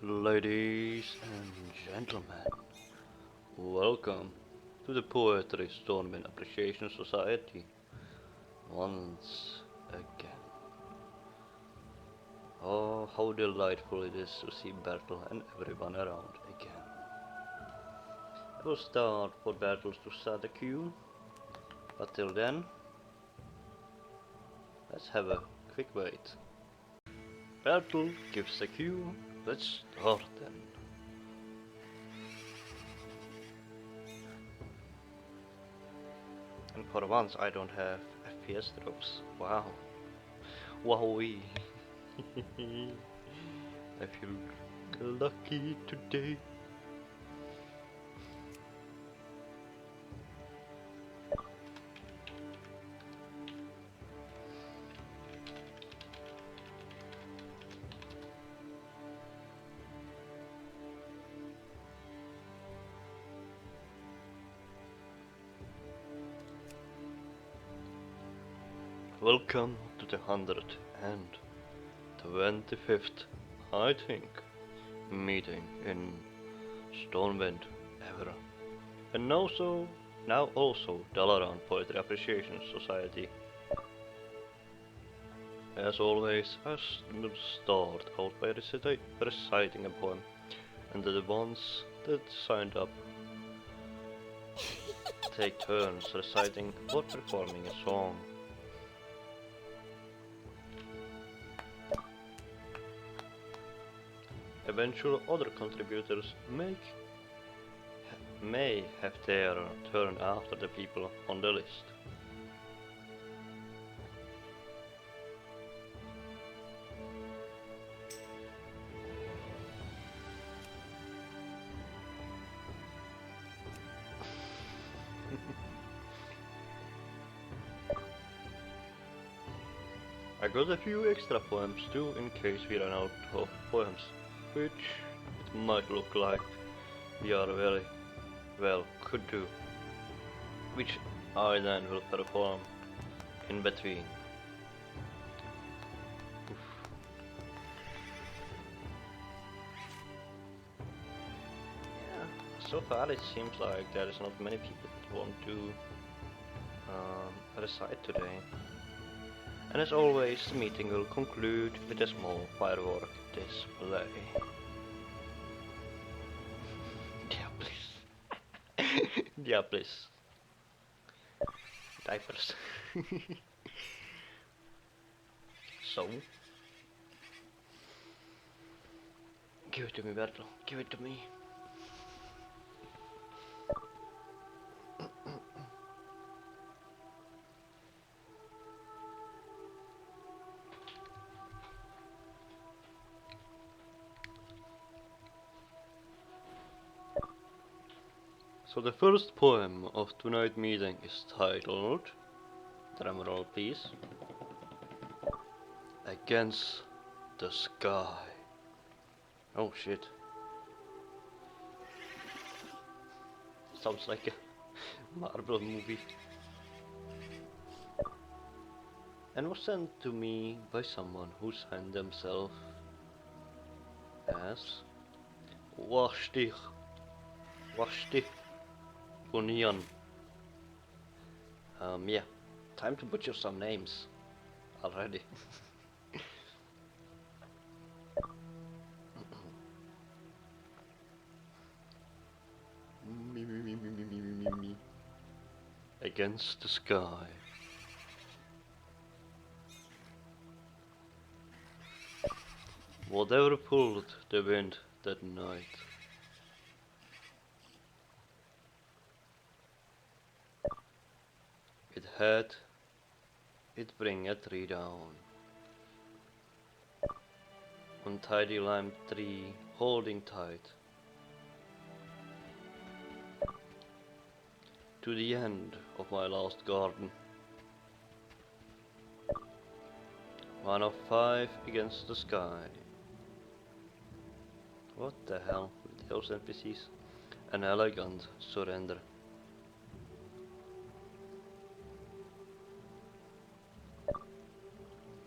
Ladies and gentlemen, welcome to the Poetry Stormwind Appreciation Society once again. Oh, how delightful it is to see Bertel and everyone around again. I will start for Bertels to start the queue, but till then, let's have a quick wait. Bertel gives the cue, let's start then. And for once I don't have FPS drops. Wow. Wowee. I feel lucky today. Welcome to the 125th, I think, meeting in Stormwind ever. And now also Dalaran Poetry Appreciation Society. As always, I will start out by reciting a poem, and the ones that signed up take turns reciting or performing a song. Eventual other contributors may have their turn after the people on the list. I got a few extra poems too in case we run out of poems, which it might look like we are very well could do, which I then will perform in between. Oof. Yeah, so far it seems like there is not many people that want to recite today. And as always, the meeting will conclude with a small firework display. Diablos. Diablos. Diapers. So? Give it to me, Bertel. Give it to me. So the first poem of tonight's meeting is titled, drumroll please, Against the Sky. Oh shit. Sounds like a Marvel movie. And was sent to me by someone who signed themselves as Washti Bunyan. Yeah, time to butcher some names already. Me. Against the sky. Whatever pulled the wind that night, it bring a tree down. Untidy lime tree holding tight to the end of my last garden. 1 of 5 against the sky. What the hell with those NPCs? An elegant surrender.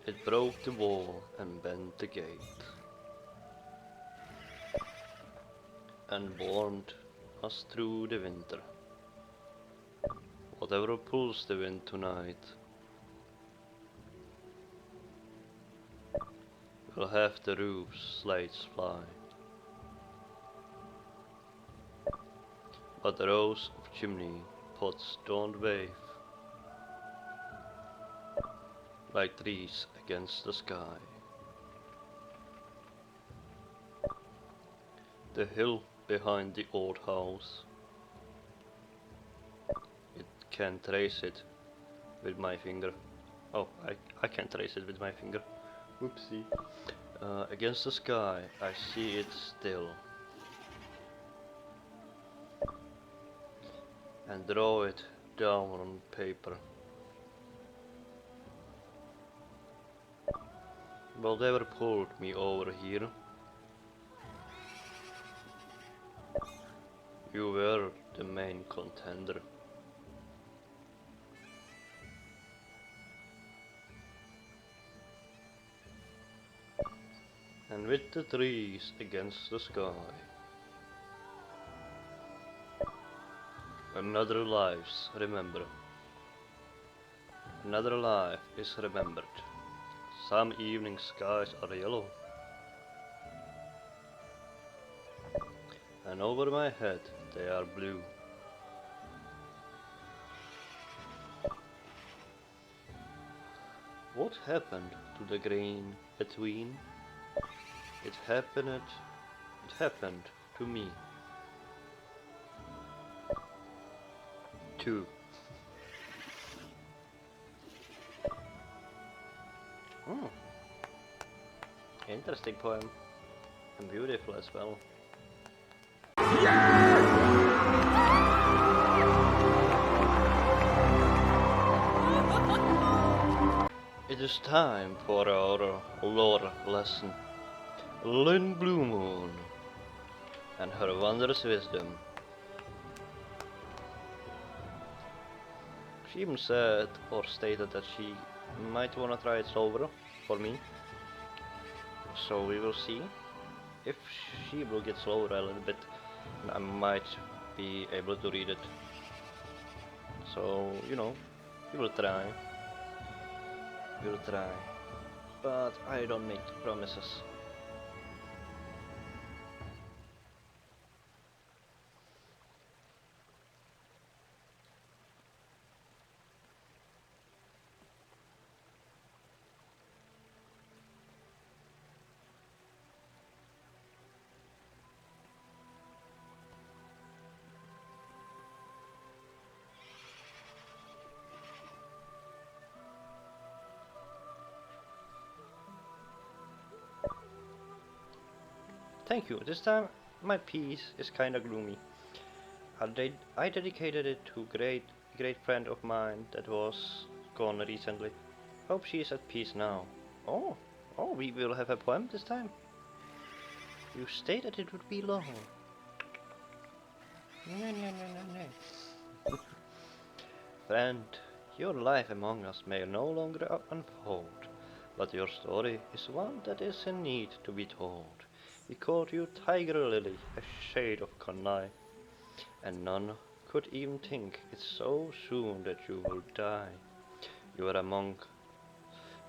It broke the wall and bent the gate. and warmed us through the winter. Whatever pulls the wind tonight will have the roof's slates fly. But the rows of chimney pots don't wave like trees against the sky. The hill behind the old house, it can trace it with my finger. Oh, I can't trace it with my finger. Whoopsie. Against the sky, I see it still. And draw it down on paper. Whatever pulled me over here, you were the main contender. And with the trees against the sky, another life's remembered. Another life is remembered. Some evening skies are yellow, and over my head they are blue. What happened to the green between? It happened to me too. Interesting poem, and beautiful as well. It is time for our lore lesson. Lynn Blue Moon and her wondrous wisdom. She even said or stated that she might wanna try it over for me. So we will see. If she will get slower a little bit, I might be able to read it. So, you know, we will try. We will try. But I don't make promises. Thank you. This time my piece is kinda gloomy. I dedicated it to great friend of mine that was gone recently. Hope she is at peace now. Oh, we will have a poem this time. You stated it would be long. No. Friend, your life among us may no longer unfold, but your story is one that is in need to be told. We called you Tiger Lily, a shade of connive, and none could even think it's so soon that you will die. You were a monk,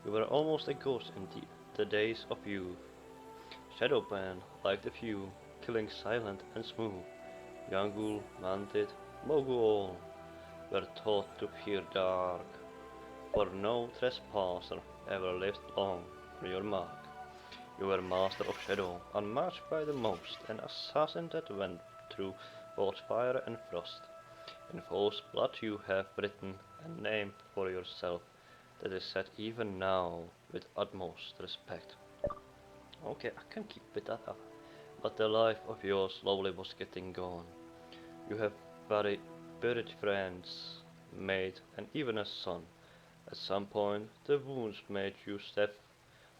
you were almost a ghost in the days of youth. Shadowban, like the few, killing silent and smooth. Yangul, Mantid, Mogul were taught to fear dark, for no trespasser ever lived long on your mark. You were master of shadow, unmatched by the most, an assassin that went through both fire and frost. In foe's blood you have written a name for yourself that is said even now with utmost respect. Okay, I can keep with that, but the life of yours slowly was getting gone. You have buried friends, mate, and even a son. At some point, the wounds made you step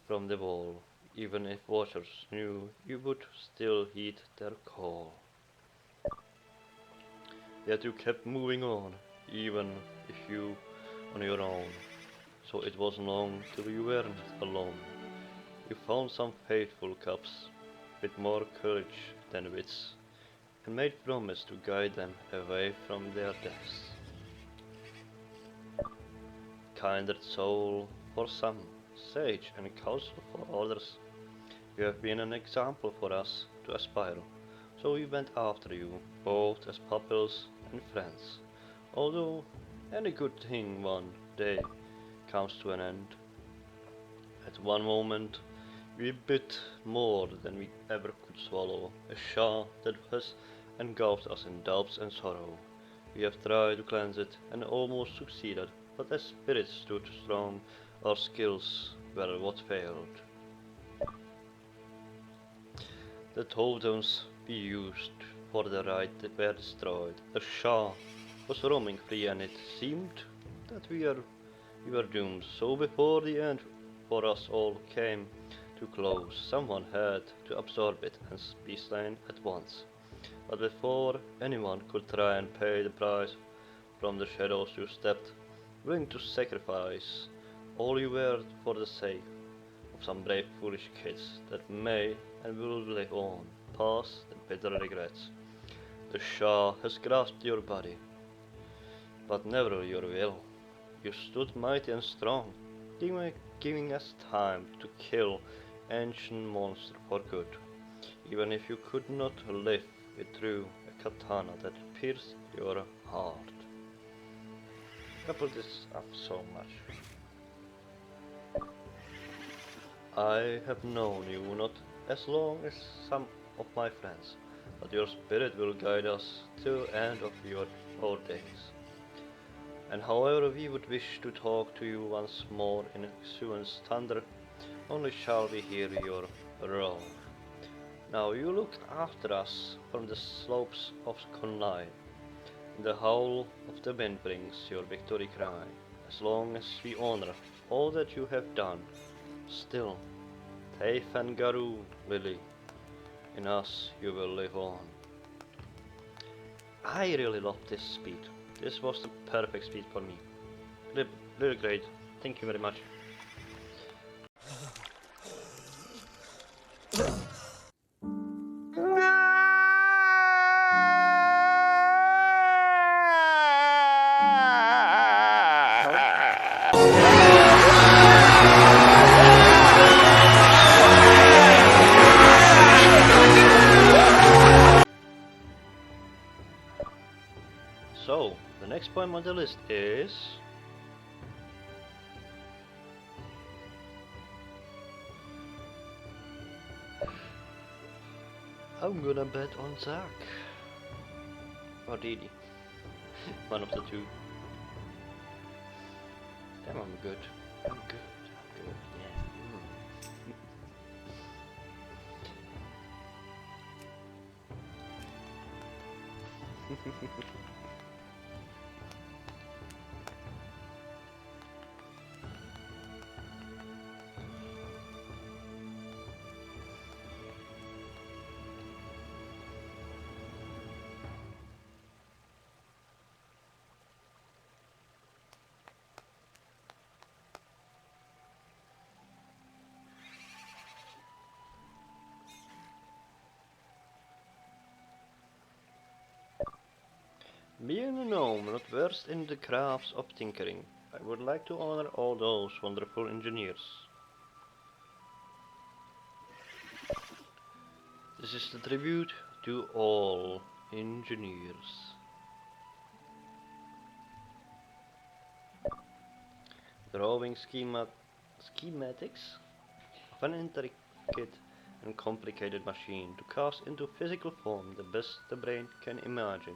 from the wall. Even if watchers knew, you would still heed their call. Yet you kept moving on, even if you on your own. So it wasn't long till you weren't alone. You found some faithful cubs, with more courage than wits. and made promise to guide them away from their deaths. Kinder soul for some, sage and counsel for others. You have been an example for us to aspire, so we went after you, both as pupils and friends. Although any good thing one day comes to an end, at one moment we bit more than we ever could swallow, a shaft that has engulfed us in doubts and sorrow. We have tried to cleanse it and almost succeeded, but as spirits stood strong, our skills were what failed. The totems we used for the rite were destroyed. The Shah was roaming free, and it seemed that we were doomed. So before the end for us all came too close, someone had to absorb it and be slain at once. But before anyone could try and pay the price from the shadows, you stepped, willing to sacrifice all you were for the sake of some brave foolish kids that may and will live on, past the bitter regrets. The Shah has grasped your body, but never your will. You stood mighty and strong, giving us time to kill ancient monster for good, even if you could not live it through a katana that pierced your heart. I put this up so much. I have known you not as long as some of my friends, but your spirit will guide us till the end of our days. And however we would wish to talk to you once more in Suan's thunder, only shall we hear your roar. Now you look after us from the slopes of Konai, and the howl of the wind brings your victory cry. As long as we honor all that you have done, still, Taif and Garu, Lily, in us you will live on. I really love this speed. This was the perfect speed for me. Really great. Thank you very much. So, the next poem on the list is... I'm gonna bet on Zach. Or Didi. One of the two. Damn, I'm good. I'm good. I'm good. Yeah. Being a gnome, not versed in the crafts of tinkering, I would like to honor all those wonderful engineers. This is the tribute to all engineers. Drawing schematics of an intricate and complicated machine to cast into physical form the best the brain can imagine.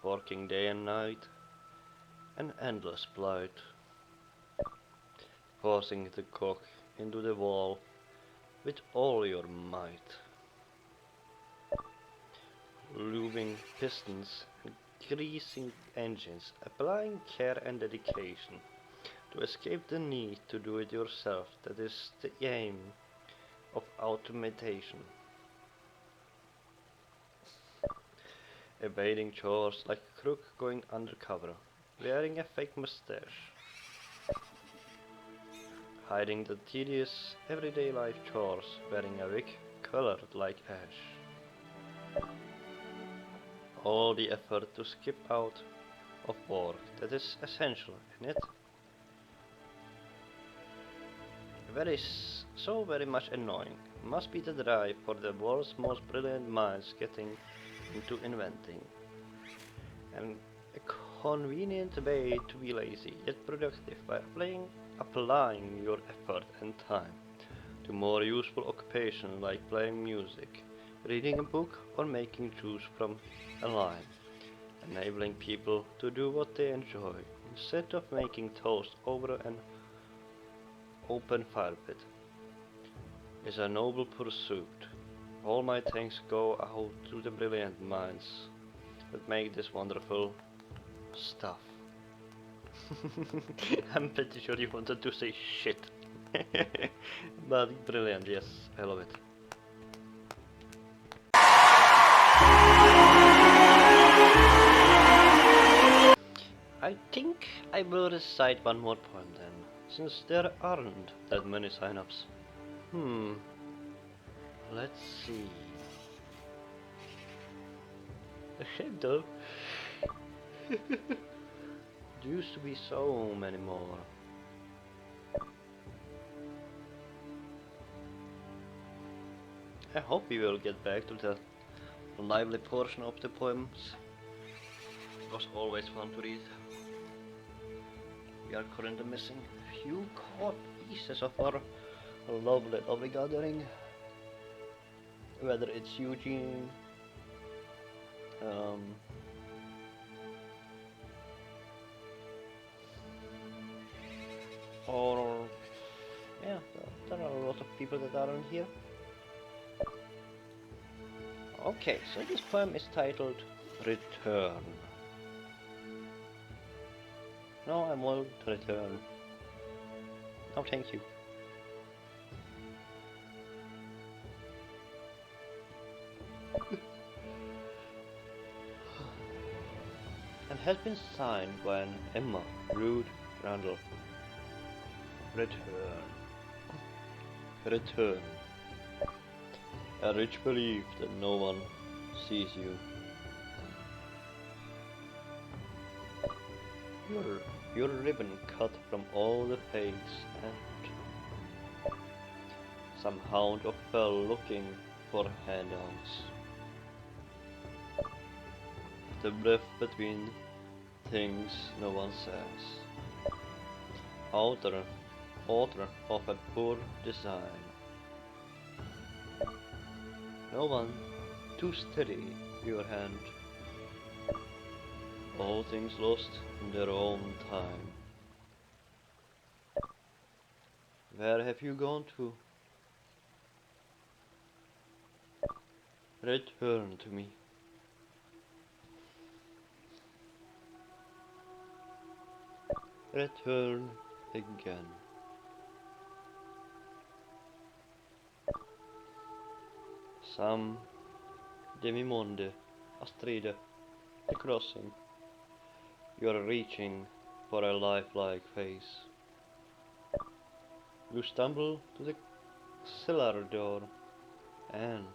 Working day and night, an endless plight, forcing the cock into the wall with all your might, lubing pistons and greasing engines, applying care and dedication to escape the need to do it yourself. That is the aim of automation. Evading chores like a crook going undercover, wearing a fake mustache, hiding the tedious everyday life chores, wearing a wig colored like ash. All the effort to skip out of work, that is essential, isn't it? So very much annoying. Must be the drive for the world's most brilliant minds getting into inventing. And a convenient way to be lazy yet productive by applying your effort and time to more useful occupations like playing music, reading a book, or making juice from a lime, enabling people to do what they enjoy instead of making toast over an open fire pit is a noble pursuit. All my thanks go out to the brilliant minds that make this wonderful stuff. I'm pretty sure you wanted to say shit. But brilliant, yes, I love it. I think I will recite one more poem then, since there aren't that many sign-ups. Let's see. A shame though. There used to be so many more. I hope we will get back to the lively portion of the poems. It was always fun to read. We are currently missing a few core pieces of our lovely gathering. Whether it's Eugene, or yeah, there are a lot of people that aren't here. Okay, so this poem is titled Return. No, I won't return. No, thank you. And has been signed by an Emma Rude Randall. Return. Return. A rich belief that no one sees you. Your ribbon cut from all the fates, and some hound of fell looking for handouts. The breath between things no one says. Author of a poor design. No one to steady your hand. All things lost in their own time. Where have you gone to? Return to me. Return again. Sam, Demimonde, Astride, the crossing. You are reaching for a lifelike face. You stumble to the cellar door, and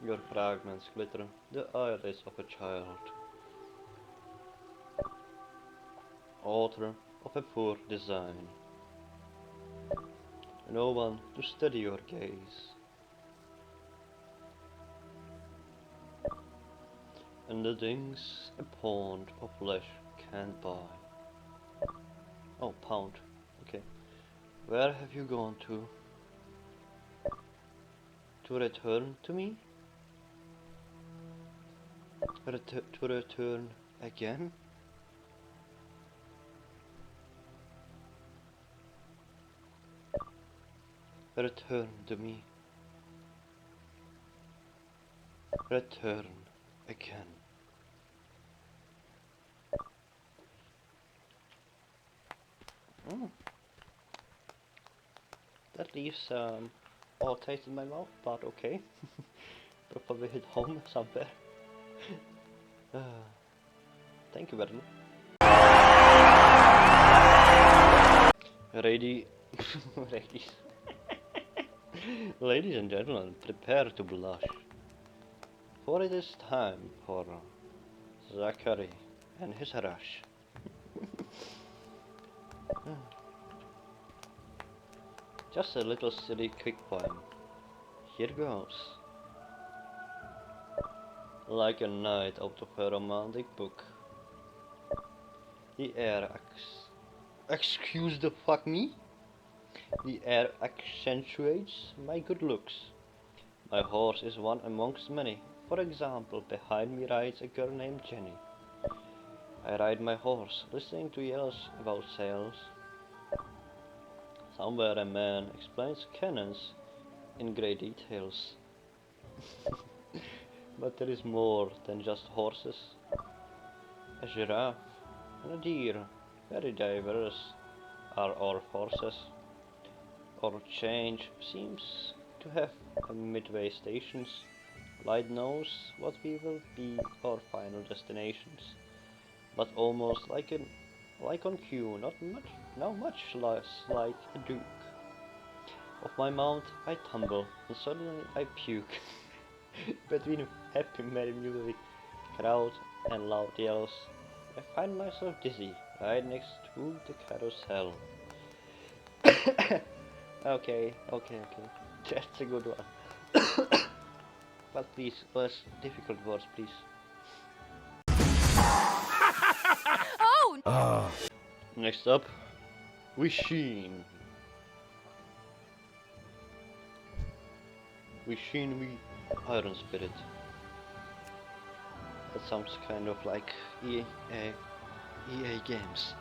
your fragments glitter the eyelids of a child. Author of a poor design. No one to steady your gaze. And the things a pound of flesh can't buy. Oh, pound. Okay. Where have you gone to? To return to me? To return again? Return to me. Return again. That leaves all taste in my mouth, but okay. Probably hit home somewhere. Thank you, Berlin. Ready. Ready. Ladies and gentlemen, prepare to blush, for it is time for Zachary and his rush. Just a little silly quick poem. Here goes. Like a knight out of a romantic book. The air excuse the fuck me? The air accentuates my good looks. My horse is one amongst many. For example, behind me rides a girl named Jenny. I ride my horse, listening to yells about sales. Somewhere a man explains cannons in great details. But there is more than just horses. A giraffe and a deer, very diverse, are our forces. Our change seems to have a midway stations. Light knows what we will be our final destinations, but almost like on cue, not much less like a duke. Off my mount I tumble, and suddenly I puke. Between happy merry music, crowd and loud yells, I find myself dizzy, right next to the carousel. Okay. That's a good one. But please, less difficult words, please. Oh! Next up, Wishing. Wishing we Iron Spirit. That sounds kind of like EA games.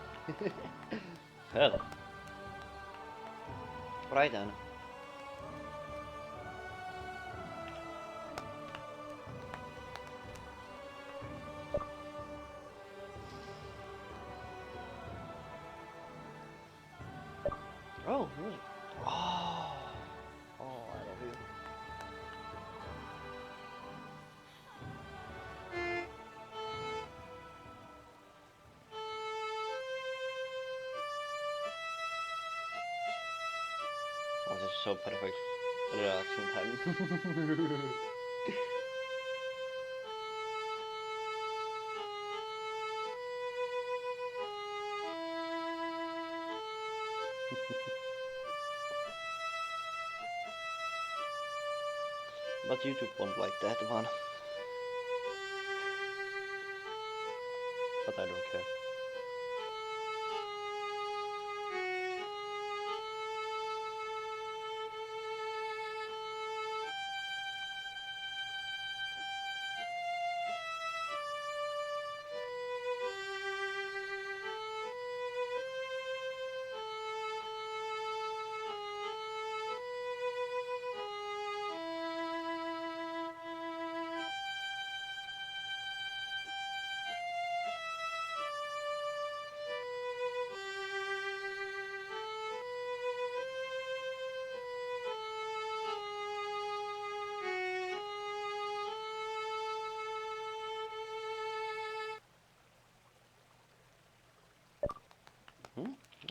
Hell. Right then. Oh, music. Oh, I love you. Oh, this is so perfect. Relaxing time. But YouTube won't like that one. But I don't care.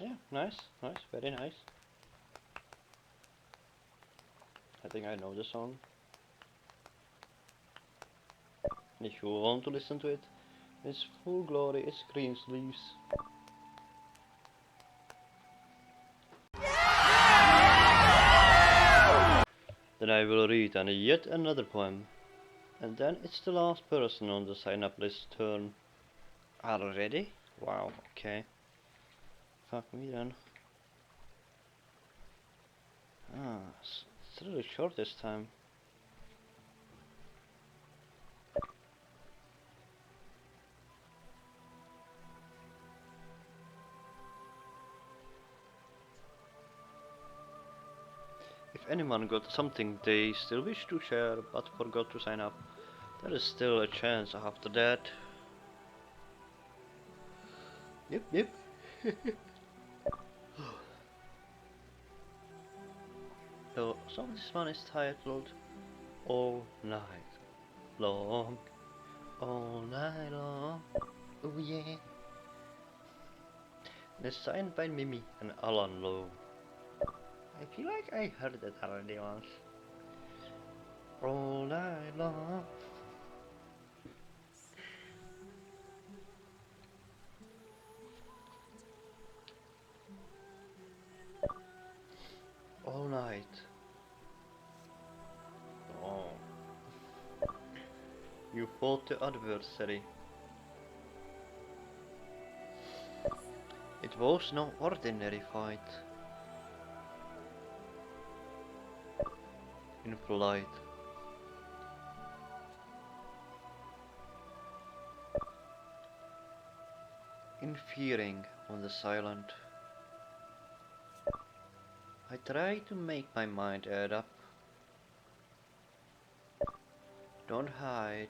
Yeah, nice, very nice. I think I know the song. And if you want to listen to it, its full glory is green sleeves. Then I will read yet another poem. And then it's the last person on the sign up list turn. Already? Wow, okay. Fuck me then. It's really short this time. If anyone got something they still wish to share but forgot to sign up, there is still a chance after that. Yep. So this one is titled All Night Long. All night long. Oh yeah. And it's signed by Mimi and Alan Lowe. I feel like I heard that already once. all night long. All night. Oh. You fought the adversary. It was no ordinary fight. In flight. In fearing on the silent. I try to make my mind add up. Don't hide.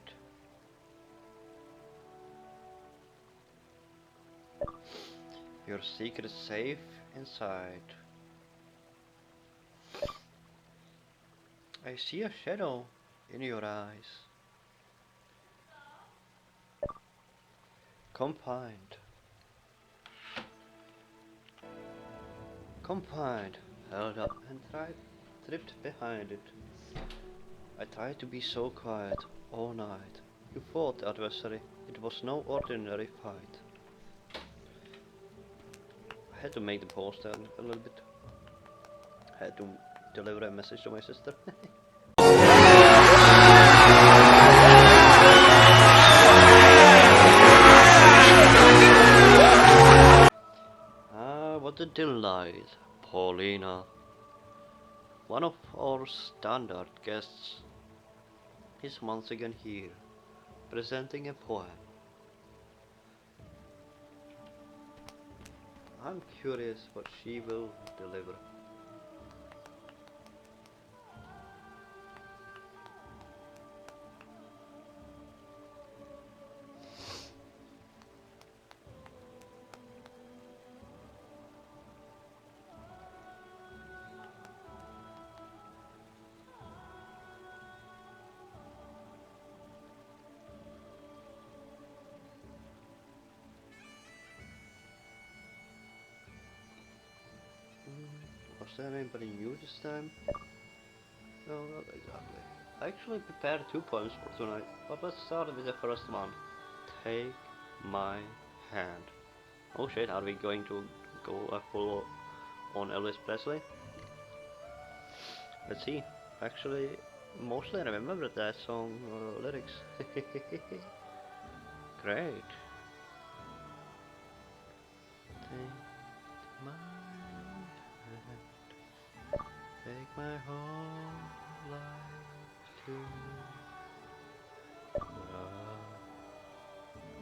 Your secret safe inside. I see a shadow in your eyes. Confined. Confined. Held up and tripped behind it. I tried to be so quiet all night. You fought the adversary. It was no ordinary fight. I had to make the pause down a little bit. I had to deliver a message to my sister. Ah, what a delight, Paulina. One of our standard guests is once again here, presenting a poem. I'm curious what she will deliver. Was there anybody new this time? No, not exactly. I actually prepared 2 poems for tonight, but let's start with the first one. Take my hand. Oh shit, are we going to go full on Elvis Presley? Let's see. Actually, mostly I remember that song lyrics. Great. Take my hand. Take my whole life too.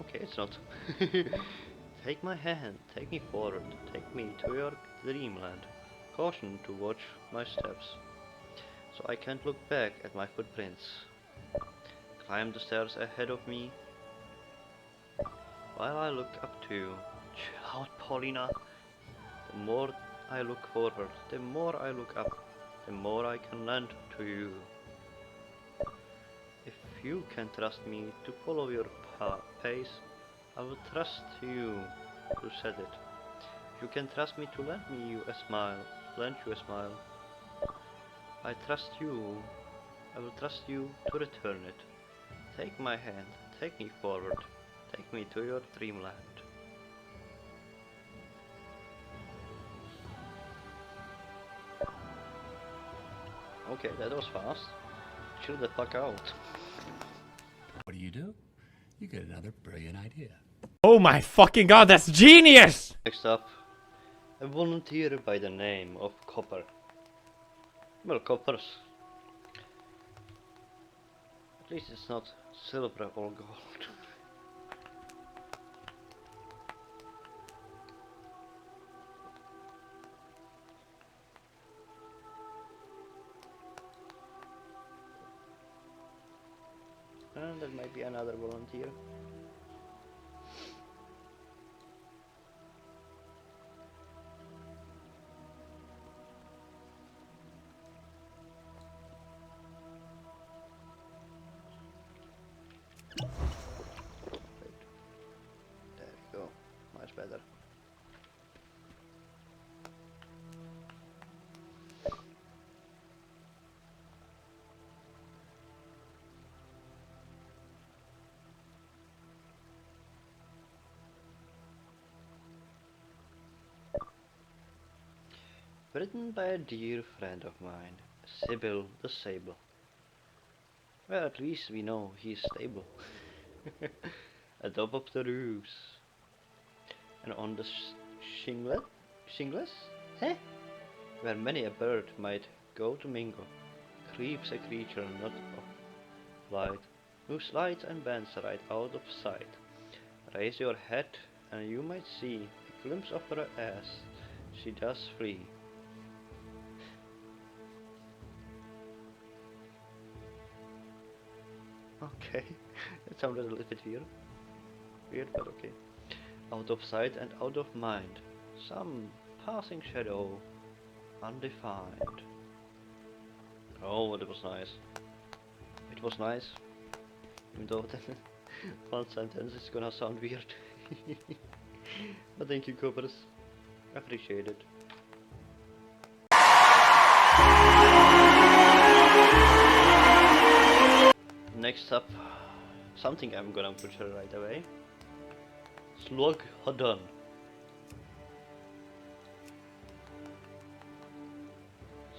Okay, it's not. Take my hand, take me forward, take me to your dreamland. Caution to watch my steps, so I can't look back at my footprints. Climb the stairs ahead of me, while I look up to you. Chill out, Paulina. The more I look forward, the more I look up, the more I can lend to you. If you can trust me to follow your pace, I will trust you to set it. If you can trust me to lend you a smile, I trust you. I will trust you to return it. Take my hand, take me forward, take me to your dreamland. Okay, that was fast. Chill the fuck out. What do? You get another brilliant idea. Oh my fucking god, that's genius! Next up, a volunteer by the name of Copper. Well, coppers. At least it's not silver or gold. And there might be another volunteer. There we go, much better. Written by a dear friend of mine, Sybil the Sable. Well, at least we know he's stable. Atop of the roofs. And on the shingles? Eh? Where many a bird might go to mingle, creeps a creature not of light, who slides and bends right out of sight. Raise your head and you might see a glimpse of her as she does flee. Okay, it sounded a little bit weird, but okay. Out of sight and out of mind, some passing shadow, undefined. Oh, it was nice. It was nice, even though the one sentence is gonna sound weird. But thank you, Coppers. Appreciate it. Next up, something I'm gonna butcher right away. Slug Hadun.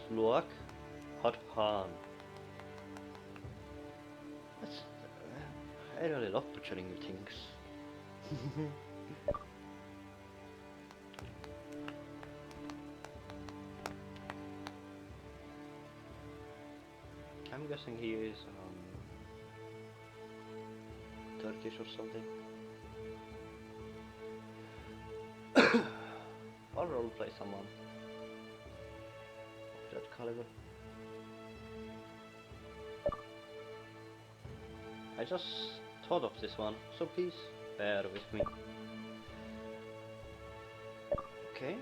Slug Hadhan. I really love butchering things. I'm guessing he is Turkish or something. I'll roleplay someone of that caliber. I just thought of this one, so please bear with me. Okay.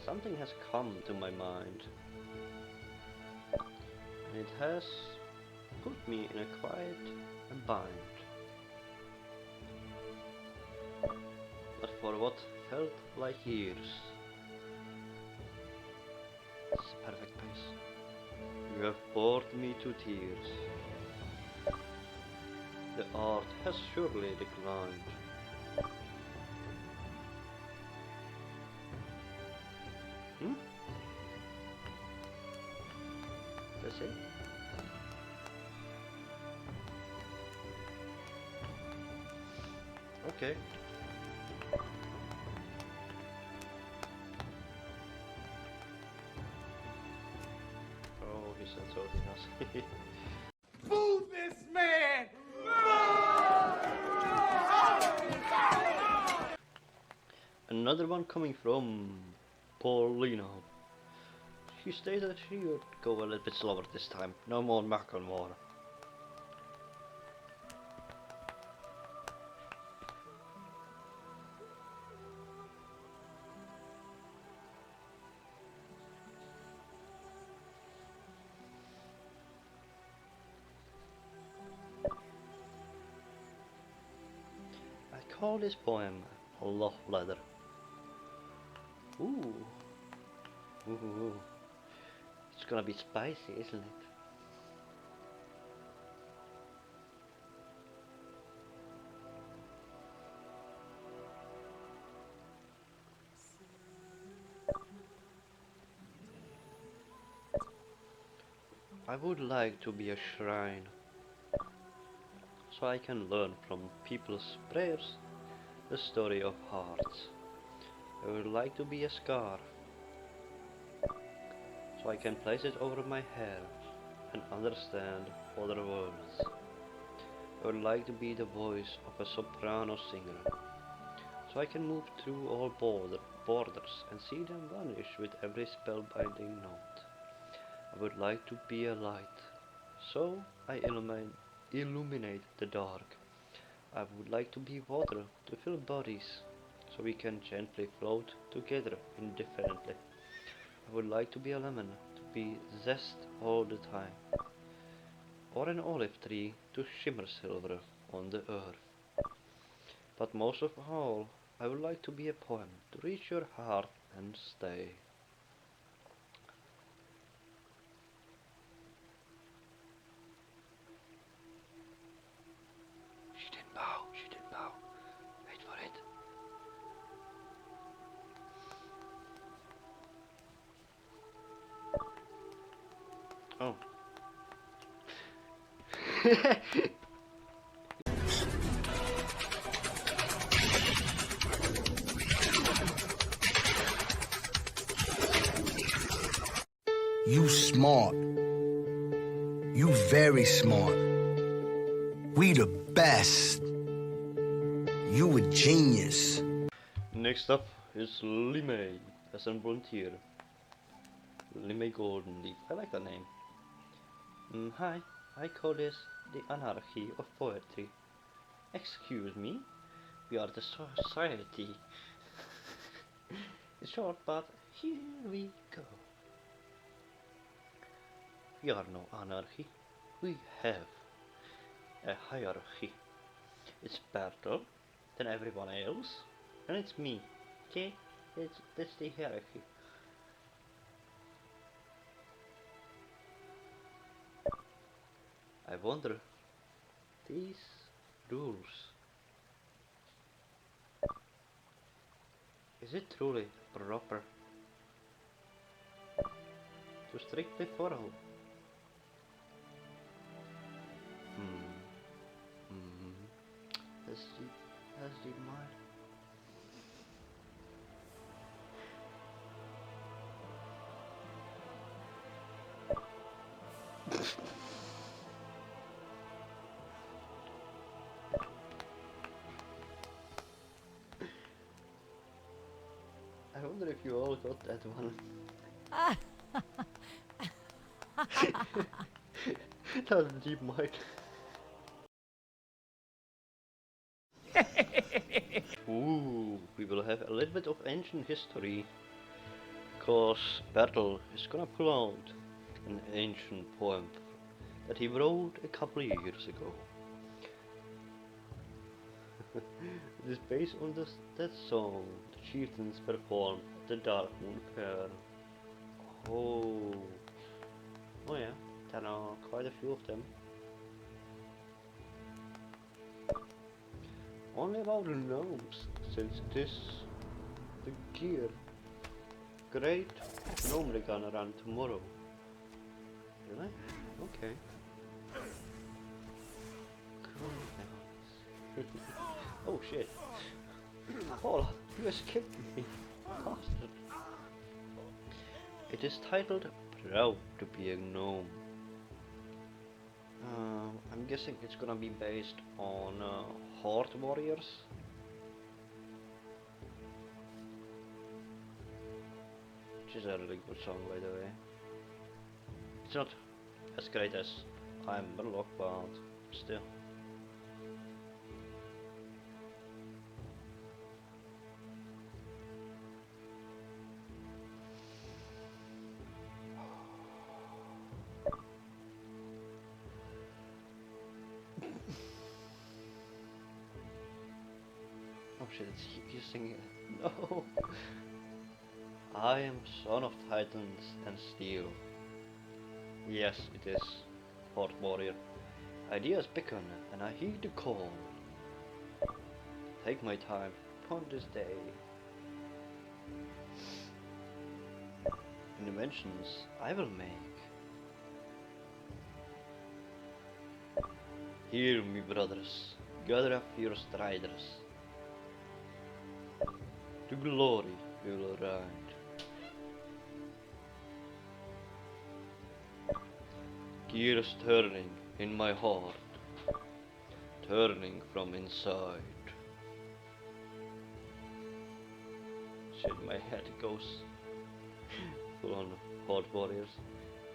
Something has come to my mind. And it has put me in a quiet bind. But for what felt like years. It's a perfect pace. You have bored me to tears. The art has surely declined. That's it? Okay. Oh, he said something else. Boo this man! Another one coming from Paulina. She stated that she would go a little bit slower this time. No more Macklemore. I call this poem Love Letter. Ooh. Ooh. It's gonna be spicy, isn't it? I would like to be a shrine, so I can learn from people's prayers the story of hearts. I would like to be a scar, so I can place it over my hair and understand other words. I would like to be the voice of a soprano singer, so I can move through all borders and see them vanish with every spellbinding note. I would like to be a light, so I illuminate the dark. I would like to be water to fill bodies, so we can gently float together indifferently. I would like to be a lemon, to be zest all the time, or an olive tree to shimmer silver on the earth. But most of all, I would like to be a poem to reach your heart and stay. She didn't bow. Wait for it. Oh. You smart. You very smart. We the best. You a genius. Next up is Lemay as a volunteer. Lemay Golden Leaf. I like that name. Hi, I call this the anarchy of poetry. Excuse me, we are the society. It's short, but here we go. We are no anarchy. We have a hierarchy. It's better than everyone else, and it's me. Okay, that's the hierarchy. I wonder, these rules, is it truly proper to strictly follow? That's the mind. I wonder if you all got that one. That was a deep mic. Ooh, we will have a little bit of ancient history. Cause Bertel is gonna pull out an ancient poem that he wrote a couple of years ago. It is based on that song the chieftains performed at the Dark Moon Fair. Oh yeah, there are quite a few of them. Only about the gnomes, since it is the great gnome they're gonna run tomorrow. Really? Okay. Cool. Oh shit. Paul, you escaped me, bastard. It is titled Proud to be a Gnome. I'm guessing it's gonna be based on Horde Warriors. Which is a really good song, by the way. It's not as great as I'm Murloc, but still. Oh shit, he's singing it. No! I am son of titans and steel. Yes, it is, Horde Warrior. Ideas beckon, and I heed the call. Take my time upon this day. Inventions I will make. Hear me, brothers, gather up your striders. To glory we will ride. Gears turning in my heart, turning from inside. Shit, my head goes full on Horde Warriors.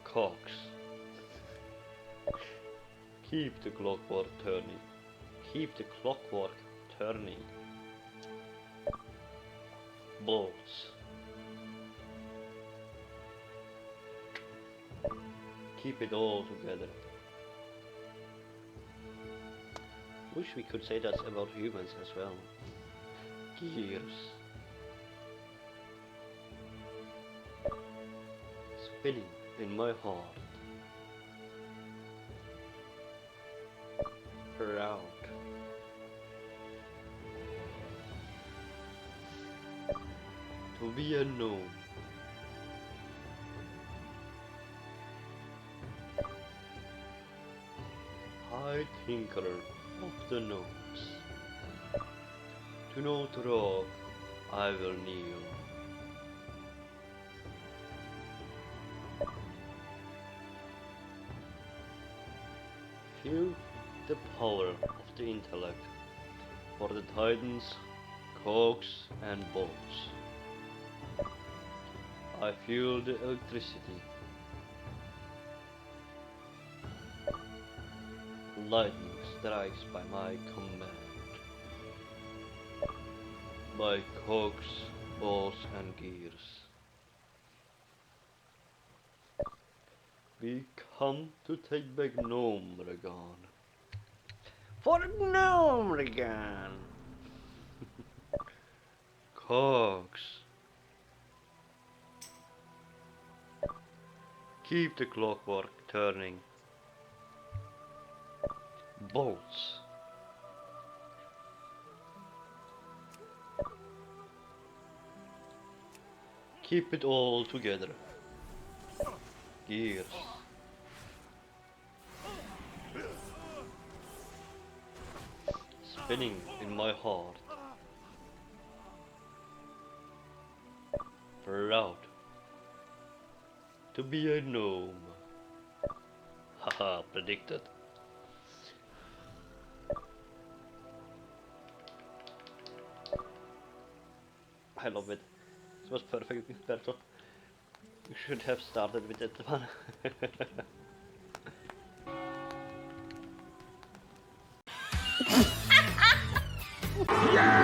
Cocks. Keep the clockwork turning. Keep the clockwork turning. Bolts. Keep it all together. Wish we could say that about humans as well. Gears. Spinning in my heart. Proud. To be a gnome. I tinkerer of the notes. To note rock, I will kneel. Feel the power of the intellect for the titans, cogs and bolts. I feel the electricity. Lightning strikes by my command. My cogs, balls and gears. We come to take back Gnomregan. For Gnomregan! Cogs. Keep the clockwork turning. Bolts. Keep it all together. Gears. Spinning in my heart. Proud to be a gnome. Haha, predicted. I love it. It was perfect, Berto. You should have started with that one. Yeah!